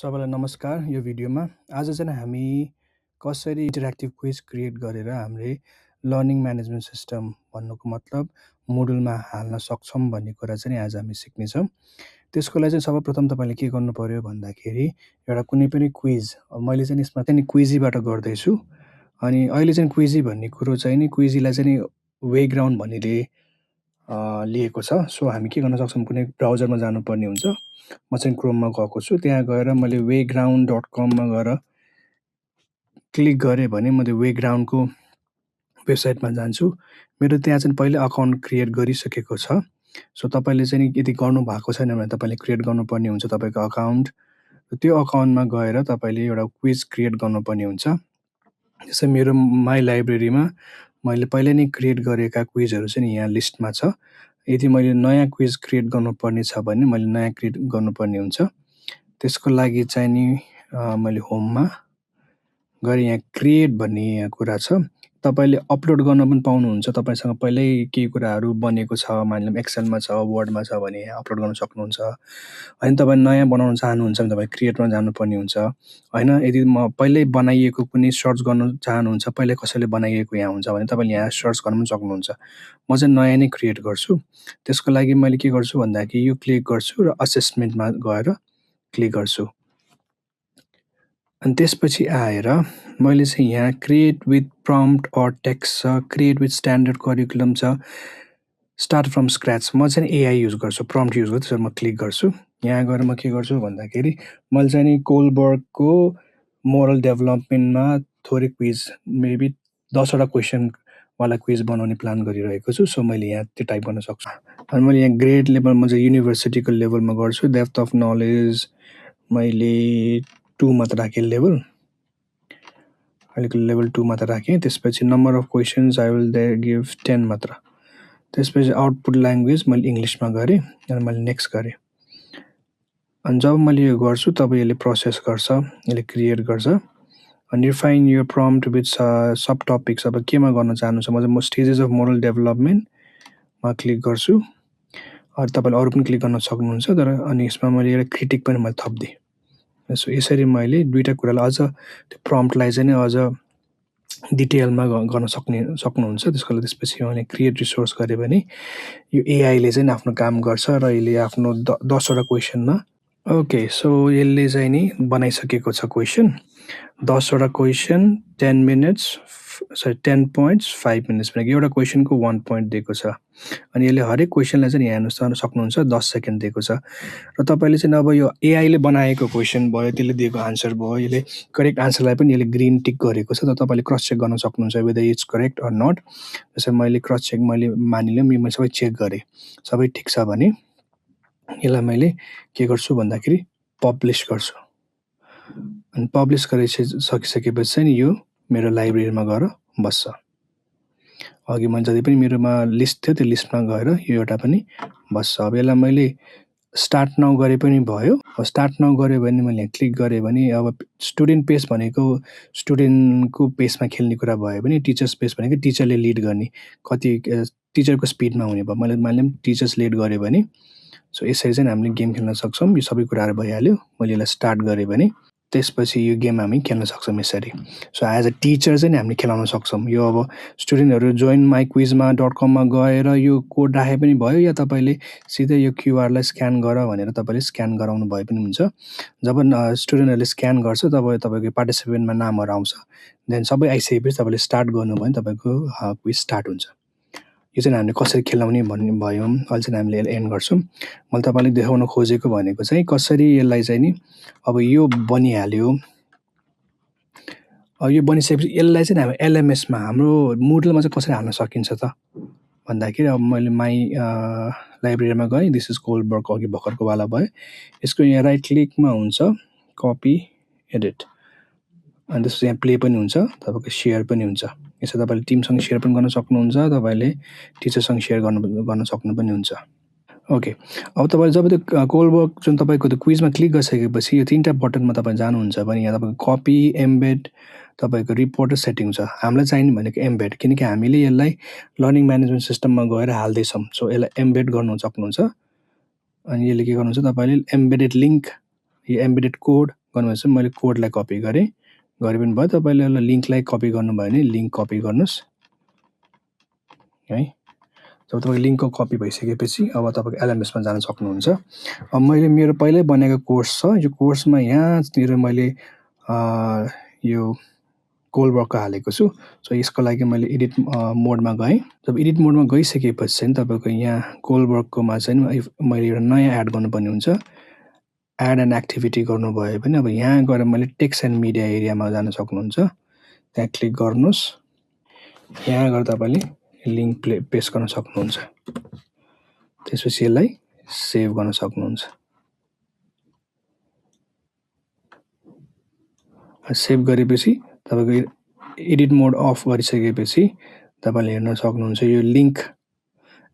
सबैलाई नमस्कार। यो भिडियोमा आज चाहिँ हामी कसरी इन्टरेक्टिभ क्विज क्रिएट गरेर हामीले लर्निङ म्यानेजमेन्ट सिस्टम भन्नुको मतलब मोडुलमा हाल्न सक्छौँ भन्ने कुरा चाहिँ आज हामी सिक्नेछौँ। त्यसको लागि चाहिँ सर्वप्रथम तपाईँले के गर्नु पर्यो भन्दाखेरि एउटा कुनै पनि क्विज मैले चाहिँ यसमा चाहिँ क्विजीबाट गर्दैछु। अनि अहिले चाहिँ क्विजी भन्ने कुरो चाहिँ नि क्विजीलाई चाहिँ वेग्राउन्ड भन्नेले लिएको छ। सो हामी के गर्न सक्छौँ, कुनै ब्राउजरमा जानुपर्ने हुन्छ। म चाहिँ क्रोममा गएको छु, त्यहाँ गएर मैले wayground.com गएर क्लिक गरेँ भने म त्यो वेग्राउन्डको वेबसाइटमा जान्छु। मेरो त्यहाँ चाहिँ पहिले अकाउन्ट क्रिएट गरिसकेको छ। सो तपाईँले चाहिँ यदि गर्नुभएको छैन भने तपाईँले क्रिएट गर्नुपर्ने हुन्छ तपाईँको अकाउन्ट। त्यो अकाउन्टमा गएर तपाईँले एउटा क्विज क्रिएट गर्नुपर्ने हुन्छ। जस्तै मेरो माई लाइब्रेरीमा मैले पहिले नै क्रिएट गरेका क्विजहरू चाहिँ यहाँ लिस्टमा छ। यदि मैले नयाँ क्विज क्रिएट गर्नुपर्ने छ भने मैले नयाँ क्रिएट गर्नुपर्ने हुन्छ। त्यसको लागि चाहिँ नि मैले होममा गएर यहाँ क्रिएट भन्ने यहाँ कुरा छ। तपाईँले अपलोड गर्न पनि पाउनुहुन्छ। तपाईँसँग पहिल्यै केही कुराहरू बनेको छ, मानिलिउँ एक्सेलमा छ, वर्डमा छ भने यहाँ अपलोड गर्न सक्नुहुन्छ। होइन तपाईँ नयाँ बनाउन चाहनुहुन्छ भने तपाईँ क्रिएटमा जानुपर्ने हुन्छ। होइन यदि म पहिल्यै बनाइएको कुनै सर्च गर्न चाहनुहुन्छ, पहिल्यै कसैले बनाइएको यहाँ हुन्छ भने तपाईँले यहाँ सर्च गर्न पनि सक्नुहुन्छ। म चाहिँ नयाँ नै क्रिएट गर्छु। त्यसको लागि मैले के गर्छु भन्दाखेरि यो क्लिक गर्छु र असेसमेन्टमा गएर क्लिक गर्छु। अनि त्यसपछि आएर मैले चाहिँ यहाँ create with prompt or text छ, क्रिएट विथ स्ट्यान्डर्ड करिकुलम छ, स्टार्ट फ्रम स्क्रैच। म चाहिँ एआई युज गर्छु, प्रम्प्ट युज गर्छु। त्यसरी म क्लिक गर्छु। यहाँ गएर म के गर्छु भन्दाखेरि मैले चाहिँ नि कोलबर्गको मोरल डेभलपमेन्टमा थोरै क्विज मेबी 10वटा क्वेसनवाला क्विज बनाउने प्लान गरिरहेको छु। सो मैले यहाँ त्यो टाइप गर्न सक्छु। अनि मैले यहाँ ग्रेड लेभलमा चाहिँ युनिभर्सिटीको लेभलमा गर्छु। डेप्थ अफ नलेज मैले 2 मात्र राखेँ लेभल। अहिलेको लेभल 2 मात्र राखेँ। त्यसपछि number of questions I will give 10 मात्र। त्यसपछि आउटपुट ल्याङ्ग्वेज मैले इङ्ग्लिसमा गरेँ अनि मैले नेक्स्ट गरेँ। अनि जब मैले यो गर्छु तब यसले प्रोसेस गर्छ, यसले क्रिएट गर्छ। अनि रिफाइन यो प्रम्प्ट विथ सब टपिक्स। अब केमा गर्न चाहनुहुन्छ, म स्टेजेस अफ मोरल डेभलपमेन्टमा क्लिक गर्छु। अरू तपाईँले अरू पनि क्लिक गर्न सक्नुहुन्छ, तर अनि यसमा मैले एउटा क्रिटिक पनि मैले थप्दिएँ। सो यसरी मैले दुईवटा कुरालाई अझ त्यो प्रम्प्टलाई चाहिँ अझ डिटेलमा गर्न सक्नुहुन्छ। त्यसको लागि त्यसपछि मैले क्रिएट रिसोर्स गरेँ भने यो एआईले चाहिँ आफ्नो काम गर्छ र यसले आफ्नो 10वटा क्वेसनमा ओके। सो यसले चाहिँ नि बनाइसकेको छ क्वेसन। 10वटा क्वेसन 10 मिनट्स 10 पोइन्ट्स 5 मिनट्स भनेको एउटा क्वेसनको 1 पोइन्ट दिएको छ। अनि यसले हरेक क्वेसनलाई चाहिँ यहाँ हेर्न सक्नुहुन्छ 10 सेकेन्ड दिएको छ। र तपाईँले चाहिँ अब यो एआईले बनाएको क्वेसन भयो, त्यसले दिएको आन्सर भयो, यसले करेक्ट आन्सरलाई पनि यसले ग्रिन टिक गरेको छ। त तपाईँले क्रस चेक गर्न सक्नुहुन्छ whether it's correct or not. जस्तै मैले क्रस चेक मैले मानिलिउँ मैले सबै चेक गरेँ, सबै ठिक छ भने यसलाई मैले के गर्छु भन्दाखेरि पब्लिस गर्छु। अनि पब्लिस गरिसकेपछि चाहिँ यो मेरो लाइब्रेरीमा गएर बस्छ। अघि मैले जति पनि मेरोमा लिस्ट थियो त्यो लिस्टमा गएर यो एउटा पनि बस्छ। अब यसलाई मैले स्टार्ट नाउ गरे पनि भयो। स्टार्ट नाउ गऱ्यो भने मैले यहाँ क्लिक गरेँ भने अब स्टुडेन्ट पेज भनेको स्टुडेन्टको पेजमा खेल्ने कुरा भयो भने टिचर्स पेज भनेको टिचरले लिड गर्ने, कति टिचरको स्पिडमा हुने भयो। मैले मानिलिउँ टिचर्स लिड गरेँ भने सो यसरी चाहिँ हामीले गेम खेल्न सक्छौँ। यो सबै कुराहरू भइहाल्यो। मैले यसलाई स्टार्ट गरेँ भने त्यसपछि यो गेम हामी खेल्न सक्छौँ यसरी। सो एज अ टिचर चाहिँ हामीले खेलाउन सक्छौँ। यो अब स्टुडेन्टहरू जोइन माई क्विजमा .com गएर यो कोड राखे पनि भयो, या तपाईँले सिधै यो क्युआरलाई स्क्यान गर भनेर तपाईँले स्क्यान गराउनु भए पनि हुन्छ। जब स्टुडेन्टहरूले स्क्यान गर्छ तब तपाईँको पार्टिसिपेन्टमा नामहरू आउँछ। देन सबै आइसकेपछि तपाईँले स्टार्ट गर्नुभयो भने तपाईँको क्विज स्टार्ट हुन्छ। यो चाहिँ हामीले कसरी खेलाउने भन्ने भयो। अहिले चाहिँ हामीले यसलाई एन्ड गर्छौँ। मैले तपाईँलाई देखाउन खोजेको भनेको चाहिँ कसरी यसलाई चाहिँ नि अब यो बनिहाल्यो। यो बनिसकेपछि यसलाई चाहिँ हामी एलएमएसमा हाम्रो मुडलमा चाहिँ कसरी हाल्न सकिन्छ त भन्दाखेरि अब मैले माई लाइब्रेरीमा गएँ। दिस इज कोलबर्ग, अघि भर्खरको वाला भयो। यसको यहाँ राइट क्लिकमा हुन्छ कपी एडिट, अनि त्यसपछि यहाँ प्ले पनि हुन्छ, तपाईँको सेयर पनि हुन्छ। यसो तपाईँले टिमसँग सेयर पनि गर्न सक्नुहुन्छ, तपाईँले टिचरसँग सेयर गर्न सक्नु पनि हुन्छ। ओके, अब तपाईँले जब त्यो कोलबर्ग जुन तपाईँको त्यो क्विजमा क्लिक गरिसकेपछि यो 3टा बटनमा तपाईँ जानुहुन्छ भने यहाँ तपाईँको कपी, एम्बेड, तपाईँको रिपोर्ट र सेटिङ छ। हामीलाई चाहिने भनेको एम्बेड, किनकि हामीले यसलाई लर्निङ म्यानेजमेन्ट सिस्टममा गएर हाल्दैछौँ। सो यसलाई एम्बेड गर्नु सक्नुहुन्छ। अनि यसले के गर्नुहुन्छ, तपाईँले एम्बेडेड लिङ्क, यो एम्बेडेड कोड गर्नुभएछ मैले कोडलाई कपी गरेँ गरे पनि भयो तपाईँले यसलाई लिङ्कलाई कपी गर्नुभयो भने लिङ्क कपी गर्नुहोस् है जब तपाईँको लिङ्कको कपी भइसकेपछि अब तपाईँको एलएमएसमा जान सक्नुहुन्छ अब मैले मेरो पहिल्यै बनेको कोर्स छ यो कोर्समा यहाँतिर मैले यो कोलबर्गको हालेको छु सो यसको लागि मैले एडिट मोडमा गएँ जब एडिट मोडमा गइसकेपछि चाहिँ तपाईँको यहाँ कोलबर्गकोमा चाहिँ मैले एउटा नयाँ एड गर्नुपर्ने हुन्छ एड एन्ड एक्टिभिटी गर्नुभयो भने अब यहाँ गएर मैले टेक्स्ट एन्ड मिडिया एरियामा जान सक्नुहुन्छ त्यहाँ क्लिक गर्नुहोस् यहाँ गएर तपाईँले लिङ्क पेस्ट गर्न सक्नुहुन्छ त्यसपछि यसलाई सेभ गर्न सक्नुहुन्छ सेभ गरेपछि तपाईँको एडिट मोड अफ गरिसकेपछि तपाईँले हेर्न सक्नुहुन्छ यो लिङ्क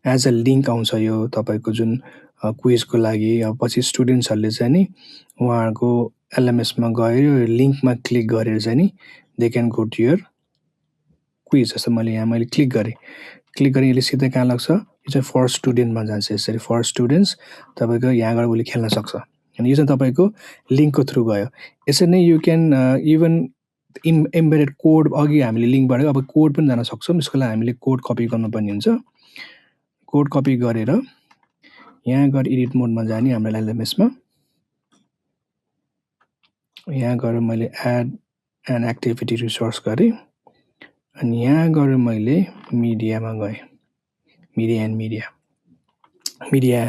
एज अ लिङ्क आउँछ यो तपाईँको जुन क्विजको लागि अब पछि स्टुडेन्ट्सहरूले चाहिँ नि उहाँहरूको एलएमएसमा गएर यो लिङ्कमा क्लिक गरेर चाहिँ नि they can go to your quiz जस्तो मैले क्लिक गरेँ यसले सिधै कहाँ लाग्छ यो चाहिँ फर स्टुडेन्टमा जान्छ यसरी फर स्टुडेन्ट्स तपाईँको यहाँबाट उसले खेल्न सक्छ अनि यो चाहिँ तपाईँको लिङ्कको थ्रु गयो यसरी नै you can even embedded code अघि हामीले लिङ्कबाट अब कोड पनि जान सक्छौँ यसको लागि हामीले कोड कपी गर्नुपर्ने हुन्छ कोड कपी गरेर यहाँ गएर एडिट मोडमा जाने हाम्रो एलएमएसमा यहाँ गएर मैले एड एन्ड एक्टिभिटी रिसोर्स गरेँ अनि यहाँ गएर मैले मिडियामा गएँ मिडिया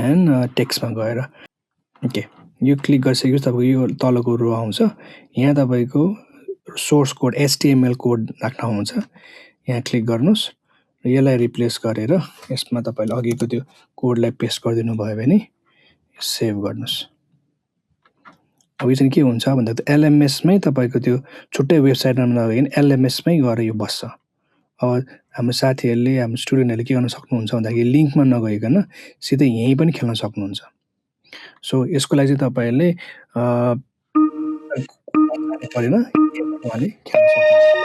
एन्ड टेक्स्टमा गएर ओके यो क्लिक गरिसकेपछि तपाईँको यो तलको रो आउँछ यहाँ तपाईँको सोर्स कोड एचटिएमएल कोड राख्न आउँछ यहाँ क्लिक गर्नुहोस् र यसलाई रिप्लेस गरेर यसमा तपाईँले अघिको त्यो कोडलाई पेस्ट गरिदिनु भयो भने सेभ गर्नुहोस् अब यो चाहिँ के हुन्छ भन्दा त एलएमएसमै तपाईँको त्यो छुट्टै वेबसाइटमा नगइकन एलएमएसमै गएर यो बस्छ अब हाम्रो साथीहरूले हाम्रो स्टुडेन्टहरूले के गर्न सक्नुहुन्छ भन्दाखेरि लिङ्कमा नगइकन सिधै यहीँ पनि खेल्न सक्नुहुन्छ सो यसको लागि चाहिँ तपाईँहरूले परेन उहाँले खेल्न सक्नुहुन्छ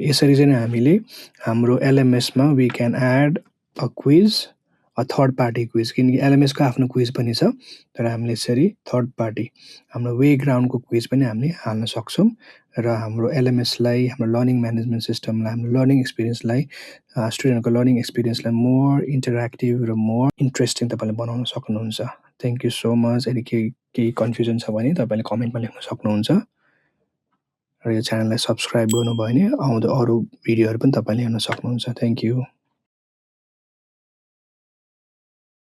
यसरी चाहिँ हामीले हाम्रो एलएमएसमा we can add a quiz a third party quiz किनकि एलएमएसको आफ्नो क्विज पनि छ तर हामीले यसरी थर्ड पार्टी हाम्रो वे ग्राउन्डको क्विज पनि हामीले हाल्न सक्छौँ र हाम्रो एलएमएसलाई हाम्रो लर्निङ म्यानेजमेन्ट सिस्टमलाई हाम्रो लर्निङ एक्सपिरियन्सलाई स्टुडेन्टको लर्निङ एक्सपिरियन्सलाई मोर इन्टरेक्टिभ र मोर इन्ट्रेस्टिङ तपाईँले बनाउन सक्नुहुन्छ थ्याङ्क यू सो मच यदि केही कन्फ्युजन छ भने तपाईँले कमेन्टमा लेख्न सक्नुहुन्छ र यो च्यानललाई सब्सक्राइब गर्नुभयो भने आउँदो अरू भिडियोहरू पनि तपाईँले हेर्न सक्नुहुन्छ थ्याङ्क यू